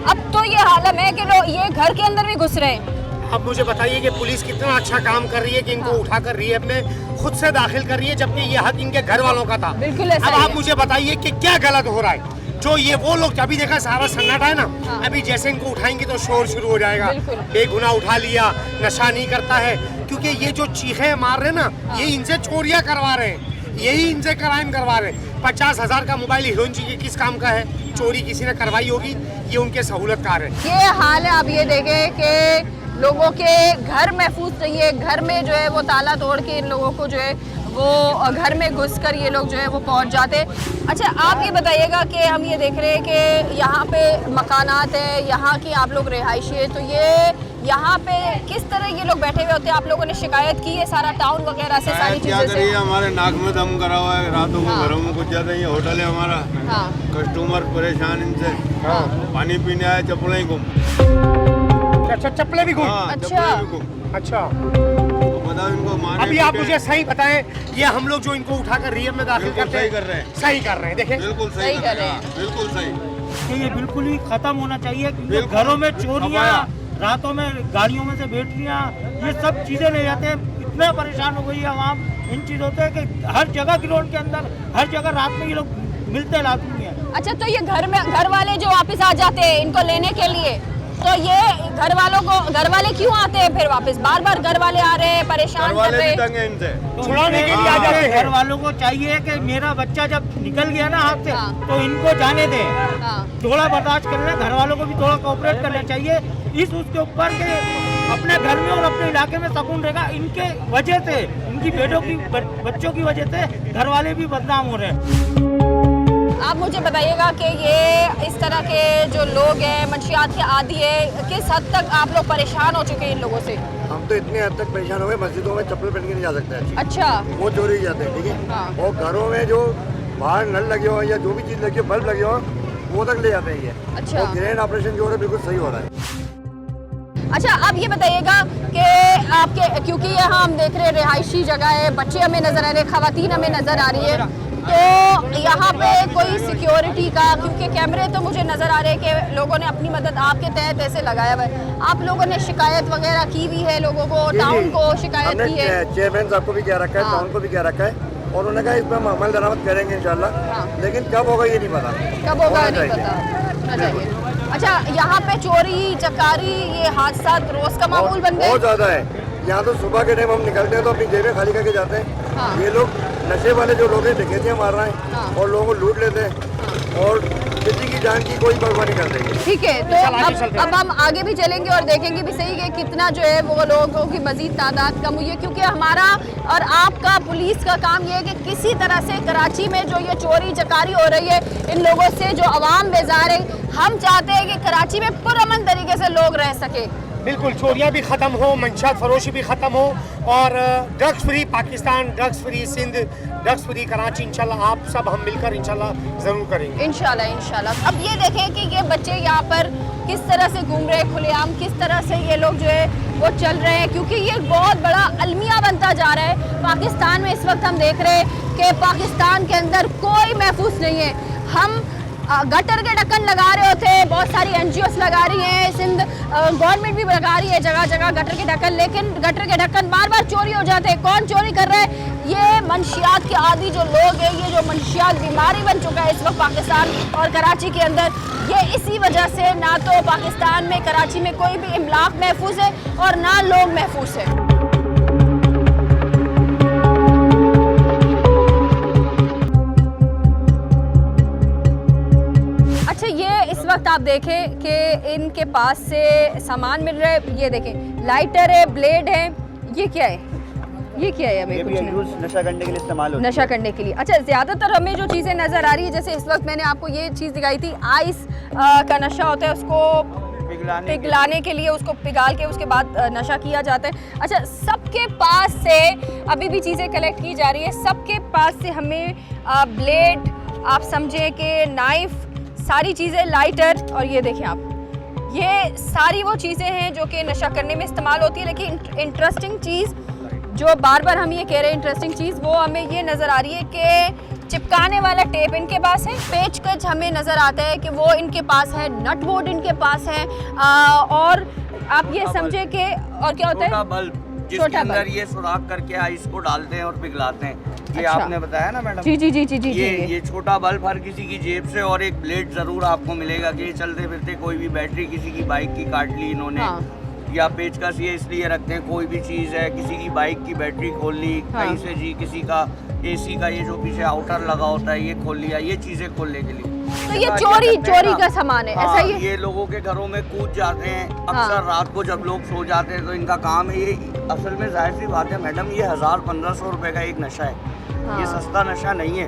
अब तो ये हालत है कि लोग ये घर के अंदर भी घुस रहे हैं। अब मुझे बताइए कि पुलिस कितना अच्छा काम कर रही है कि इनको उठा कर रही है, अपने खुद से दाखिल कर रही है, जबकि ये हक इनके घर वालों का था। बिल्कुल ऐसा अब ही आप है। मुझे बताइए कि क्या गलत हो रहा है जो ये वो लोग अभी देखा सारा सन्नाटा है ना, अभी जैसे इनको उठाएंगे तो शोर शुरू हो जाएगा, बेगुनाह उठा लिया, नशा नहीं करता है, क्योंकि ये जो चीखें मार रहे ना ये इनसे चोरियां करवा रहे हैं, यही इनसे क्राइम करवा रहे हैं। 50,000 का मोबाइल हीरोइन जी के किस काम का है? चोरी किसी ने करवाई होगी, ये उनके सहूलतकार है। ये हाल है। आप ये देखें कि लोगों के घर महफूज नहीं है, घर में जो है वो ताला तोड़ के इन लोगों को जो है वो घर में घुसकर ये लोग जो है वो पहुंच जाते। अच्छा, आप ये बताइएगा कि हम ये देख रहे हैं कि यहाँ पे मकानात है, यहाँ की आप लोग रिहायशी है, तो ये यहाँ पे किस तरह ये लोग बैठे हुए होते हैं? आप लोगों ने शिकायत की है सारा टाउन वगैरह से, सारी क्या चीजें से? करिए, हमारे नाक में दम करा हुआ है रातों को, हाँ। घरों में कुछ ज्यादा ही होटल है हमारा। हाँ कस्टमर परेशान इनसे, पानी पीने आए चप्पलें ही गुम। अच्छा, चप्पलें भी गुम। हाँ, अच्छा। चप्पलें भी गुम। अच्छा, तो बताओ इनको मारे अभी आप पीटे। मुझे सही बताएं, ये हम लोग जो इनको उठाकर रियम में दाखिल बिल्कुल करते सही हैं, कर रहे हैं। सही कर रहे हैं, देखें। बिल्कुल सही सही कर रहे हैं। बिल्कुल सही। कि ये बिल्कुल ही खत्म होना चाहिए, क्योंकि बिल्कुल। घरों में चोरियां, अपाया। रातों में गाड़ियों में से बैटरियां, ये सब चीजें ले जाते हैं। इतना परेशान हो गई है आवाम इन चीजों से कि हर जगह ग्राउंड के अंदर, हर जगह रात में ये लोग मिलते लाती हैं। अच्छा, तो ये घर वाले जो वापस आ जाते हैं इनको लेने के लिए, तो ये घर वाले क्यों आते हैं फिर वापस? बार बार घर वाले आ रहे हैं, परेशान कर वाले रहे भी हैं। तंग हैं इनसे। तो छुड़ाने के लिए आ इनके जाते हैं। घर वालों को चाहिए कि मेरा बच्चा जब निकल गया ना हाथ से, हाँ। तो इनको जाने दें, हाँ। थोड़ा बर्दाश्त कर लें। घर वालों को भी थोड़ा कोऑपरेट करना चाहिए इस उसके ऊपर के अपने घर में और अपने इलाके में सुकून रहेगा। इनके वजह से, इनकी बेटों की बच्चों की वजह से घर वाले भी बदनाम हो रहे हैं। आप मुझे बताइएगा कि ये इस तरह के जो लोग हैं, मंशियात के आदी है, किस हद तक आप लोग परेशान हो चुके हैं इन लोगों से? हम तो इतने हद तक परेशान हो गए, मस्जिदों में चप्पल पहन के नहीं जा सकते अच्छी। अच्छा। वो चोरी जाते हैं, ठीक है। हाँ। और घरों में जो बाहर नल लगे हो या जो भी चीज़ लगी हो, बल्ब लगे हो, वो तक ले जाते हैं ये। अच्छा। और ग्रैंड ऑपरेशन जो हो रहा है बिल्कुल सही हो रहा है। अच्छा, अब ये बताइएगा कि आपके, क्योंकि यहाँ हम देख रहे हैं रिहायशी जगह है, बच्चे हमें नज़र आ रहे हैं, खवातीन हमें नज़र आ रही है, तो यहाँ पे कोई सिक्योरिटी का, क्योंकि कैमरे तो मुझे नज़र आ रहे हैं कि लोगों ने अपनी मदद आपके तहत ऐसे लगाया हुआ है। आप लोगों ने शिकायत वगैरह की हुई है लोगों को, जी, टाउन जी। को शिकायत हमने की है? चेयरमैन साहब को भी कह रखा है, हाँ। टाउन को भी कह रखा है, और उन्होंने कहा इस पर हम अमल दरामद करेंगे इंशाल्लाह। हाँ। लेकिन कब होगा ये नहीं पता। कब होगा होना नहीं चाहिए। पता, होना चाहिए। अच्छा, यहाँ पे चोरी चकारी ये हादसा रोज का मामूल बन बहुत गए? ज़्यादा है। यहाँ तो सुबह के टाइम हम निकलते हैं तो अपनी जेबें खाली करके जाते हैं। हाँ। ये लोग नशे वाले जो लोग हैं डकैतियाँ मार रहे हैं, हाँ। और लोगों को लूट लेते हैं, और किसी की जान की कोई परवाह नहीं करते हैं। ठीक है, तो अब हम आगे भी चलेंगे और देखेंगे भी सही कि कितना जो है वो लोगों की मजीद तादाद कम हुई है, क्योंकि हमारा और आपका पुलिस का काम ये है कि किसी तरह से कराची में जो ये चोरी चकारी हो रही है, इन लोगों से जो अवाम बेजार है, हम चाहते हैं कि कराची में पुरअमन तरीके से लोग रह सके। बिल्कुल, चोरियाँ भी ख़त्म हो, मंशियात फरोशी भी ख़त्म हो, और drugs free Pakistan, drugs free Sindh, drugs free Karachi इंशाल्लाह आप सब हम मिलकर इंशाल्लाह ज़रूर करेंगे। इंशाल्लाह इंशाल्लाह। अब ये देखें कि ये बच्चे यहाँ पर किस तरह से घूम रहे हैं खुलेआम, किस तरह से ये लोग जो है वो चल रहे हैं, क्योंकि ये एक बहुत बड़ा अलमिया बनता जा रहा है पाकिस्तान में। इस वक्त हम देख रहे हैं कि पाकिस्तान के अंदर कोई महफूज नहीं है। हम गटर के ढक्कन लगा रहे होते हैं, बहुत सारी NGOs लगा रही हैं, सिंध गवर्नमेंट भी लगा रही है जगह जगह गटर के ढक्कन, लेकिन गटर के ढक्कन बार बार चोरी हो जाते हैं। कौन चोरी कर रहा है? ये मंशियात के आदी जो लोग हैं, ये जो मंशियात बीमारी बन चुका है इस वक्त पाकिस्तान और कराची के अंदर, ये इसी वजह से ना तो पाकिस्तान में कराची में कोई भी इमलाक महफूज है और ना लोग महफूज है। अच्छा, ये इस वक्त आप देखें कि इनके पास से सामान मिल रहा है। ये देखें, लाइटर है, ब्लेड है, ये क्या है? ये क्या है? हमें कुछ नहीं। नशा करने के लिए इस्तेमाल होता है। नशा करने के लिए। अच्छा, ज़्यादातर हमें जो चीज़ें नज़र आ रही है, जैसे इस वक्त मैंने आपको ये चीज़ दिखाई थी, आइस का नशा होता है, उसको पिघलाने के लिए उसको पिघाल के उसके बाद नशा किया जाता है। अच्छा, सबके पास से अभी भी चीज़ें कलेक्ट की जा रही है, सबके पास से हमें ब्लेड, आप समझें कि नाइफ, सारी चीज़ें, लाइटर, और ये देखें आप, ये सारी वो चीज़ें हैं जो कि नशा करने में इस्तेमाल होती है। लेकिन इंटरेस्टिंग चीज़ जो बार बार हम ये कह रहे हैं, इंटरेस्टिंग चीज़, वो हमें ये नज़र आ रही है कि चिपकाने वाला टेप इनके पास है, पेचकश हमें नज़र आता है कि वो इनके पास है, नट बोर्ड इनके पास है, और आप ये समझे कि और क्या होता है, बल्ब जिसके अंदर ये सुराख करके आइस को डालते हैं और पिघलाते हैं। ये अच्छा। आपने बताया ना मैडम? जी जी जी जी जी ये छोटा बल्ब हर किसी की जेब से, और एक ब्लेड जरूर आपको मिलेगा कि चलते फिरते कोई भी बैटरी किसी की बाइक की काट ली इन्होंने, हाँ। या पेचकस ये इसलिए रखते हैं, कोई भी चीज़ है, किसी की बाइक की बैटरी खोल ली, हाँ। कहीं से जी किसी का AC का ये जो पीछे आउटर लगा होता है ये खोल लिया, ये चीज़ें खोलने के लिए। तो ये चोरी का सामान है, ऐसा ही है? ये लोगों के घरों में कूद जाते हैं हाँ। अक्सर रात को जब लोग सो जाते हैं, तो इनका काम है ये। असल में जाहिर सी बात है मैडम, ये 1000-1500 रुपए का एक नशा है। हाँ। ये सस्ता नशा नहीं है।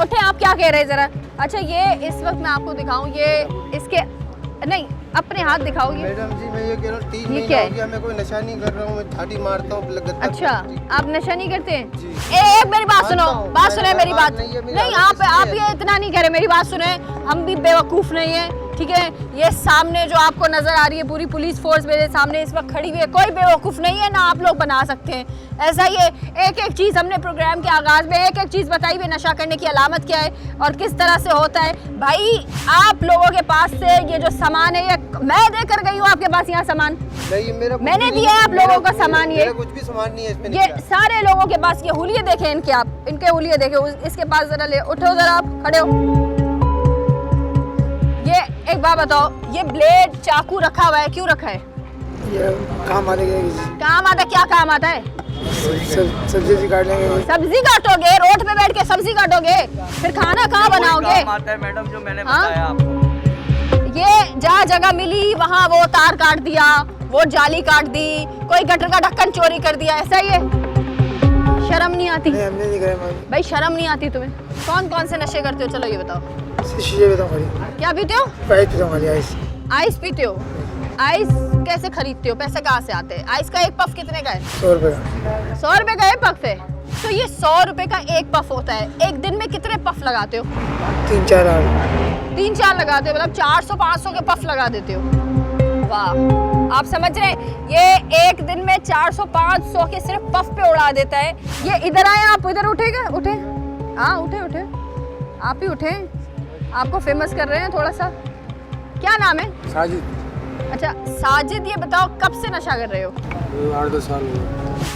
उठे, आप क्या कह रहे हैं ज़रा? अच्छा, ये इस वक्त मैं आपको दिखाऊं, ये इसके नहीं अपने हाथ दिखाओगे। मैडम जी मैं ये कह रहा हूँ 3 ये महीना क्या हो है? गया, मैं कोई नशा नहीं कर रहा हूँ, मैं झाड़ी मारता हूँ लगातार। अच्छा जी। आप नशा नहीं करते हैं? जी। एक मेरी बात सुनो, मानता हूँ, बात सुने मैंने मेरी बात। नहीं है, मेरी नहीं आदत आप इसलिए ये इतना नहीं करे, मेरी बात सुने। हम भी बेवकूफ़ नहीं है, ठीक है? ये सामने जो आपको नजर आ रही है पूरी पुलिस फोर्स मेरे सामने इस वक्त खड़ी हुई है, कोई बेवकूफ़ नहीं है, ना आप लोग बना सकते हैं ऐसा। ये एक एक चीज़ हमने प्रोग्राम के आगाज़ में एक एक चीज़ बताई हुई, नशा करने की अलामत क्या है और किस तरह से होता है। भाई आप लोगों के पास से ये जो सामान है, ये मैं देकर गई हूँ आपके पास यहाँ सामान, नहीं मेरा कुछ मैंने भी दिया है आप मेरा- लोगों का सामान। ये मेरा कुछ भी सामान नहीं है इसमें। ये सारे लोगों के पास ये हुलिये देखे इनके, आप इनके हुलिये देखे, इसके पास जरा ले उठो, जरा आप खड़े हो। ये एक बात बताओ, ये ब्लेड चाकू रखा हुआ है, क्यों रखा है? ये काम आने के काम आता, क्या काम आता है? सब्जी काट लेंगे। सब्जी काटोगे? रोड पे बैठ के सब्जी काटोगे? फिर खाना कहाँ बनाओगे? काम आता है मैडम जो मैंने हाँ? बताया आपको। ये जहाँ जगह मिली वहाँ वो तार काट दिया, वो जाली काट दी, कोई गटर का ढक्कन चोरी कर दिया, ऐसा ही है? शर्म नहीं आती? हमने नहीं करे भाई शर्म नहीं आती तुम्हें? कौन कौन से नशे करते हो, चलो ये बताओ। शीशे बताओ खाली, क्या पीते हो? पाइप बताओ खाली, आइस। आइस पीते हो? आइस कैसे खरीदते हो? पैसे कहाँ से आते हैं? आइस का एक पफ कितने का है? 100 रुपये का। 100 रुपए का एक पफ है? तो ये 100 रुपए का एक पफ होता है, एक दिन में कितने पफ लगाते हो? 3-4 3-4 लगाते हो, मतलब 400-500 के पफ लगा देते हो। वाह, आप समझ रहे हैं? ये एक दिन में 400-500 के सिर्फ पफ पे उड़ा देता है। ये इधर आए, आप इधर उठेगा, उठे, हाँ उठे उठे, आप ही उठे, आपको फेमस कर रहे हैं थोड़ा सा। क्या नाम है? साजिद। अच्छा साजिद, ये बताओ कब से नशा कर रहे हो? 8-10 साल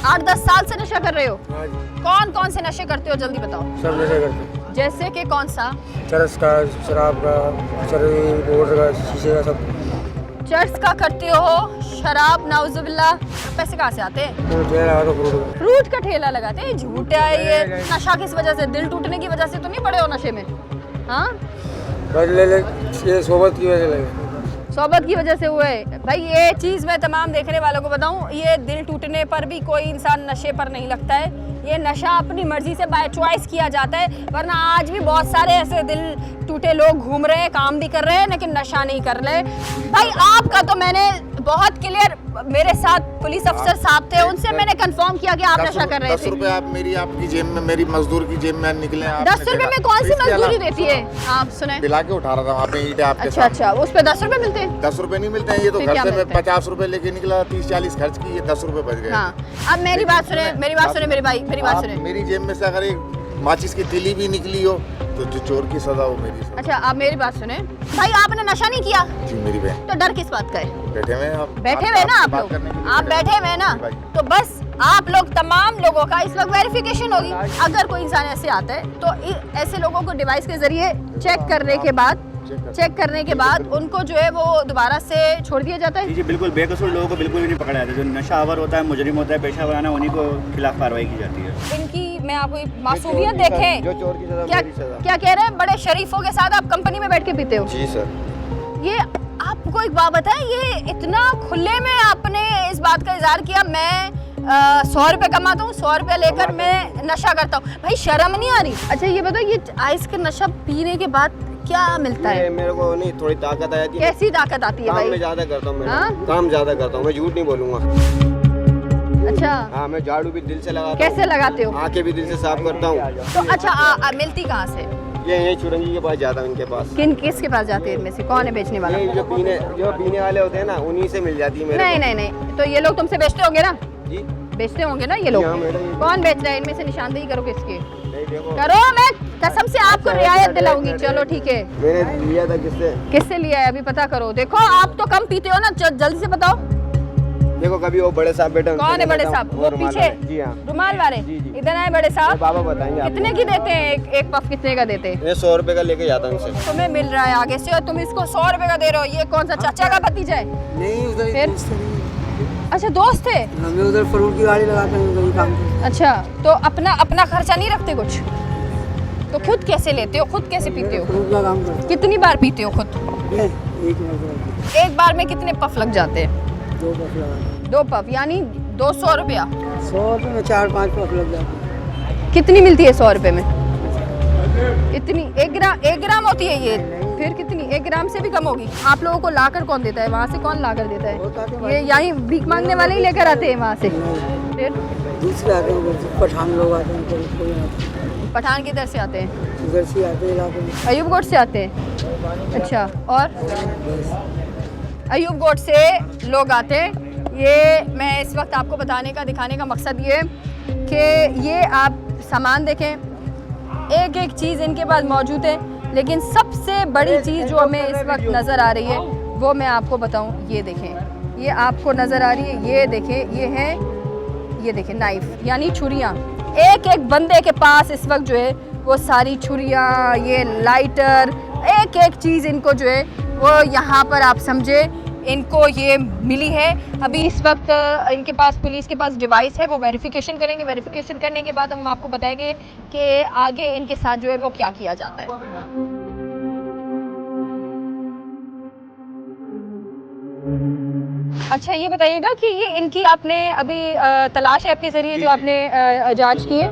8-10 साल से नशा कर रहे हो? हाँ जी। कौन कौन से नशे करते हो, जल्दी बताओ। सब नशा करते, जैसे कि कौन सा? चरस का, शराब का, बोर्ड का, शीशे का, सब। चर्च का करते हो, शराब, नाउजुबिल्ला। पैसे कहाँ से आते हैं? फ्रूट का ठेला लगाते हैं, झूठ है ये। नशा किस वजह से? दिल टूटने की वजह से तो नहीं पड़े हो नशे में? हाँ ये सोबत की वजह लगे। सोबत की वजह से हुए। भाई ये चीज़ मैं तमाम देखने वालों को बताऊं, ये दिल टूटने पर भी कोई इंसान नशे पर नहीं लगता है। ये नशा अपनी मर्जी से बाय चॉइस किया जाता है, वरना आज भी बहुत सारे ऐसे दिल टूटे लोग घूम रहे हैं, काम भी कर रहे हैं लेकिन नशा नहीं कर रहे। भाई आपका तो मैंने बहुत क्लियर, मेरे साथ पुलिस अफसर साहब थे, उनसे मैंने कंफर्म किया कि आप नशा कर रहे थे। 10 रुपए आप आपकी जेब में, मेरी मजदूर की जेब में निकले। 10 रुपए में कौन सी मजदूरी देती है? आप सुने, पिला के उठा रहा था वहाँ पे ईंट आपके अच्छा अच्छा, उस पे 10 रुपए मिलते हैं? 10 रुपए नहीं मिलते हैं, ये तो फिर घर क्या से मैं मिलते हैं? 50 रुपए लेके निकला, 30-40 खर्च की, ये 10 रुपए बच गए। हाँ, अब मेरी बात सुने, मेरी बात सुने मेरे भाई, मेरी बात सुने। मेरी जेब में से अगर एक माचिस की तिली भी निकली हो तो जो चोर की सजा हो मेरी सजा। अच्छा आप मेरी बात सुने, भाई आपने नशा नहीं किया जी मेरी बहन, तो डर किस बात का है? बैठे हुए हैं आप, बैठे हुए ना आप बात लोग, करने के लिए आप बैठे हुए ना, भाई। तो बस आप लोग तमाम लोगों का इस वक्त वेरिफिकेशन होगी। अगर कोई इंसान ऐसे आता है तो ऐसे लोगों को डिवाइस के जरिए चेक करने के बाद उनको जो है वो दोबारा से छोड़ दिया जाता है। जी बिल्कुल, बेकसूर लोगों को बिल्कुल भी नहीं पकड़ा जाता। जो नशा आवर होता है, मुजरिम होता है, पेशा वराना, उन्हीं को खिलाफ कार्रवाई की जाती है। इनकी मैं आपको एक मासूमियत देखें, जो चोर की सजा क्या मेरी सजा। क्या कह रहे हैं? बड़े शरीफों के साथ आप कंपनी में बैठ के पीते हो? जी सर। ये आपको एक बात बताएं, ये इतना खुले में आपने इस बात का इजहार किया, मैं 100 रुपये कमाता हूँ, 100 रुपये लेकर मैं नशा करता हूँ। भाई शर्म नहीं आ रही? अच्छा ये बताओ, ये आइस का नशा पीने के बाद क्या मिलता है? मेरे को नहीं, थोड़ी ताकत आती है। कैसी ताकत आती है काम में भाई? ज्यादा करता हूँ, हाँ? काम ज्यादा करता हूँ, मैं झूठ नहीं बोलूँगा। अच्छा हाँ, मैं झाड़ू भी दिल से लगाता हूँ, कैसे लगाते हो? आंखें भी दिल से साफ करता हूँ। तो अच्छा मिलती कहाँ से? ये यही चुरंगी के पास जाता हूँ, इनके पास। किसके पास जाते हैं? इनमें से कौन है बेचने वाला? ये जो पीने वाले होते हैं ना, उन्हीं से मिल जाती है मेरे नहीं को। नहीं नहीं, तो ये लोग तुमसे बेचते होंगे ना? जी बेचते होंगे ना ये लोग? हाँ, मैडम। कौन बेच रहा है? इनमें से निशानदेही करो किसकी नहीं, देखो करो, मैं कसम से आपको रियायत दिलाऊंगी। चलो ठीक है, मैंने लिया था किससे लिया है अभी पता करो। देखो आप तो कम पीते हो ना, जल्दी से बताओ देखो कभी वो बड़े साहब बेटा। कौन है बड़े साहब? वो पीछे जी हाँ, रुमाल वाले, जी, जी। इधर आए बड़े साहब। बाबा बताएंगे आपको। कितने की देते हैं? एक पफ कितने का देते हैं? मैं 100 रुपए का लेके जाता हूँ इनसे। तुम्हें मिल रहा है आगे से और तुम इसको 100 रुपए का दे रहे हो। ये कौन सा चाचा का भतीजा है? नहीं, उधर फिर? अच्छा दोस्त थे? मैं उधर फ्रूट की गाड़ी लगाता हूँ, उधर ही काम करता हूँ। अच्छा तो अपना खर्चा नहीं रखते कुछ? तो खुद कैसे लेते हो, खुद कैसे पीते हो? फ्रूट का काम करता कितनी बार पीते हो खुद? हूँ। एक बार में कितने पफ लग जाते हैं? 2 पफ लगा। 2 पफ यानी 200 रुपया। 100 रुपए में 4-5 पफ लग जाते। कितनी मिलती है 100 रुपए में? इतनी? 1 ग्राम होती है ये? फिर कितनी? 1 ग्राम ग्राम से भी कम होगी। आप लोगों को लाकर कौन देता है? वहाँ से कौन लाकर देता है? ये यहीं भीख मांगने वाले ही लेकर आते हैं वहाँ से? फिर दूसरे आते हैं, पठान लोग आते हैं, पठान किधर से आते हैं? उधर से आते हैं इलाके में, अयूबगढ़ से आते हैं। अच्छा, और अयूबगढ़ से लोग आते हैं। ये मैं इस वक्त आपको बताने का, दिखाने का मकसद ये है कि ये आप सामान देखें, एक एक चीज़ इनके पास मौजूद है, लेकिन सबसे बड़ी चीज़ जो हमें इस वक्त नज़र आ रही है वो मैं आपको बताऊं। ये देखें, ये आपको नज़र आ रही है, ये देखें, ये है, ये देखें नाइफ़ यानी छुरियाँ। एक एक बंदे के पास इस वक्त जो है वो सारी छुरियाँ, ये लाइटर, एक एक चीज़ इनको जो है वो यहाँ पर आप समझे इनको ये मिली है। अभी इस वक्त इनके पास, पुलिस के पास डिवाइस है, वो वेरिफिकेशन करेंगे। वेरिफिकेशन करने के बाद हम आपको बताएंगे कि आगे इनके साथ जो है वो क्या किया जाता है। अच्छा, ये बताइएगा कि ये इनकी आपने अभी तलाश ऐप के जरिए जो आपने जांच की है,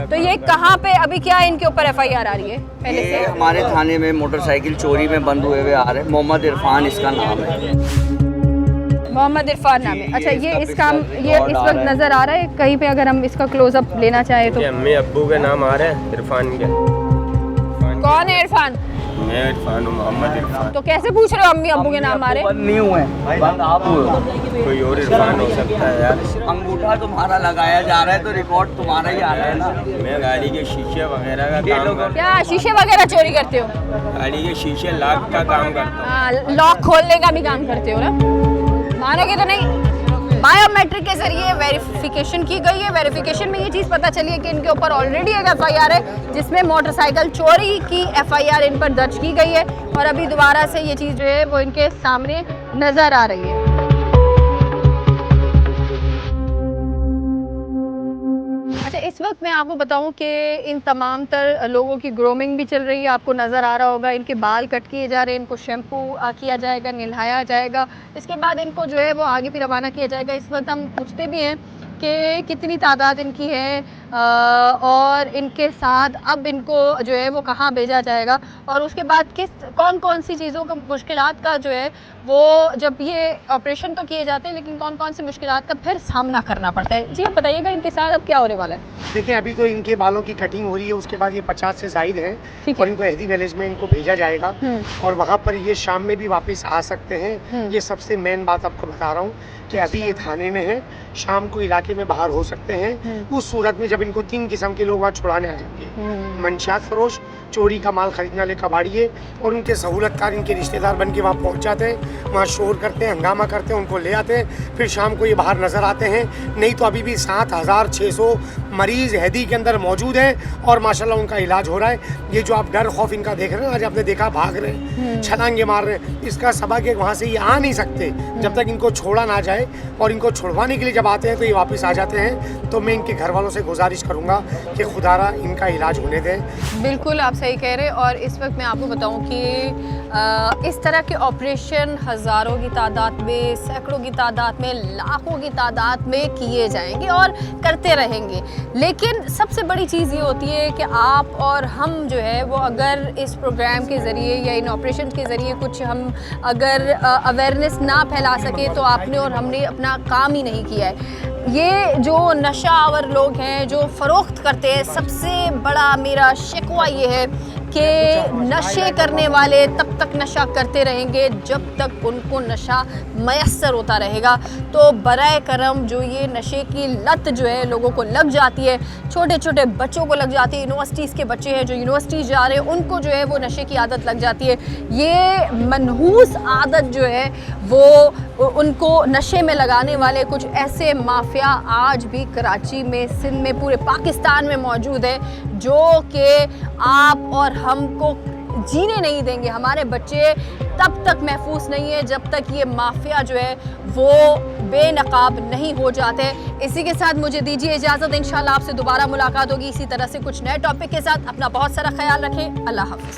तो ये कहाँ पे अभी क्या इनके ऊपर एफआईआर आ रही है? पहले से हमारे थाने में मोटरसाइकिल चोरी में बंद हुए आ रहे हैं। मोहम्मद इरफान इसका नाम है। मोहम्मद इरफान नाम है। अच्छा, ये इसका ये इस वक्त नज़र आ रहा है कहीं पे? अगर हम इसका क्लोजअप लेना चाहें तो अम्मी अब्बू के नाम आ रहे हैं इरफान के। कौन है इरफान? मैं इरफान हूँ, मोहम्मद इरफान। तो कैसे पूछ रहे हो अम्मी अब्बू के नाम आ रहे? बंद नहीं हुए, बंद आप हुए। कोई और इरफान हो सकता है यार। अंगूठा तुम्हारा लगाया जा रहा है तो रिकॉर्ड तुम्हारा ही आ रहा है ना। मैं गाड़ी के शीशे वगैरह का काम करता हूँ। क्या शीशे वगैरह चोरी करते हो? गाड़ी के शीशे लॉक का काम करता हूँ। लॉक खोलने का भी काम करते हो ना? मानोगे तो नहीं, बायोमेट्रिक के जरिए वेरिफिकेशन की गई है। वेरिफिकेशन में ये चीज़ पता चली है कि इनके ऊपर ऑलरेडी एक एफआईआर है जिसमें मोटरसाइकिल चोरी की एफआईआर इन पर दर्ज की गई है, और अभी दोबारा से ये चीज़ जो है वो इनके सामने नज़र आ रही है। अच्छा, इस वक्त मैं आपको बताऊं कि इन तमाम तर लोगों की ग्रूमिंग भी चल रही है। आपको नज़र आ रहा होगा इनके बाल कट किए जा रहे हैं, इनको शैम्पू किया जाएगा, नहलाया जाएगा, इसके बाद इनको जो है वो आगे भी रवाना किया जाएगा। इस वक्त हम पूछते भी हैं कि कितनी तादाद इनकी है और इनके साथ अब इनको जो है वो कहाँ भेजा जाएगा, और उसके बाद कौन कौन सी चीज़ों का, मुश्किलात का जो है वो, जब ये ऑपरेशन तो किए जाते हैं लेकिन कौन कौन सी मुश्किलात का फिर सामना करना पड़ता है। जी, आप बताइएगा इनके साथ अब क्या होने वाला है? देखिए, अभी तो इनके बालों की कटिंग हो रही है, उसके बाद ये 50 से ज़ायद है और इनको एहदी विलेज में इनको भेजा जाएगा और वहाँ पर ये शाम में भी वापस आ सकते हैं। ये सबसे मेन बात आपको बता रहा हूँ कि अभी ये थाने में है, शाम को इलाके में बाहर हो सकते हैं। उस सूरत में जब इनको 3 किस्म के लोग वहाँ छुड़ाने आ जाएंगे, मंशियात फरोश, चोरी का माल खरीदने वाले कबाड़िए, और उनके सहूलतकार इनके रिश्तेदार बन के वहाँ पहुँच जाते हैं, वहाँ शोर करते हैं, हंगामा करते हैं, उनको ले आते हैं, फिर शाम को ये बाहर नज़र आते हैं। नहीं तो अभी भी 7600 मरीज़ हैदी के अंदर मौजूद हैं और माशाल्लाह उनका इलाज हो रहा है। ये जो आप डर खौफ इनका देख रहे हैं, आज आपने देखा भाग रहे हैं, छलांगे मार रहे हैं, इसका सबक है वहाँ से ये आ नहीं सकते जब तक इनको छोड़ा ना जाए, और इनको छुड़वाने के लिए जब आते हैं तो ये वापस आ जाते हैं। तो मैं इनके घर वालों से गुजारिश करूँगा कि खुदारा इनका इलाज होने दें। बिल्कुल आप सही कह रहे हैं। और इस वक्त मैं आपको बताऊं कि इस तरह के ऑपरेशन हज़ारों की तादाद में, सैकड़ों की तादाद में, लाखों की तादाद में किए जाएंगे और करते रहेंगे, लेकिन सबसे बड़ी चीज़ ये होती है कि आप और हम जो है वो अगर इस प्रोग्राम के ज़रिए या इन ऑपरेशन के ज़रिए कुछ हम अगर अवेयरनेस ना फैला सके तो आपने और हमने अपना काम ही नहीं किया है। ये जो नशा आवर लोग हैं जो फ़रोख्त करते हैं, सबसे बड़ा मेरा शिकवा ये है कि नशे करने वाले तब तक नशा करते रहेंगे जब तक उनको नशा मयस्सर होता रहेगा। तो बराए करम जो ये नशे की लत जो है लोगों को लग जाती है, छोटे छोटे बच्चों को लग जाती है, यूनिवर्सिटीज़ के बच्चे हैं जो यूनिवर्सिटी जा रहे हैं उनको जो है वो नशे की आदत लग जाती है। ये मनहूस आदत जो है वो उनको नशे में लगाने वाले कुछ ऐसे माफिया आज भी कराची में, सिंध में, पूरे पाकिस्तान में मौजूद है जो कि आप और हमको जीने नहीं देंगे। हमारे बच्चे तब तक महफूज नहीं है जब तक ये माफिया जो है वो बेनकाब नहीं हो जाते। इसी के साथ मुझे दीजिए इजाज़त, इंशाल्लाह आपसे दोबारा मुलाकात होगी इसी तरह से कुछ नए टॉपिक के साथ। अपना बहुत सारा ख्याल रखें। अल्लाह हाफ़िज़।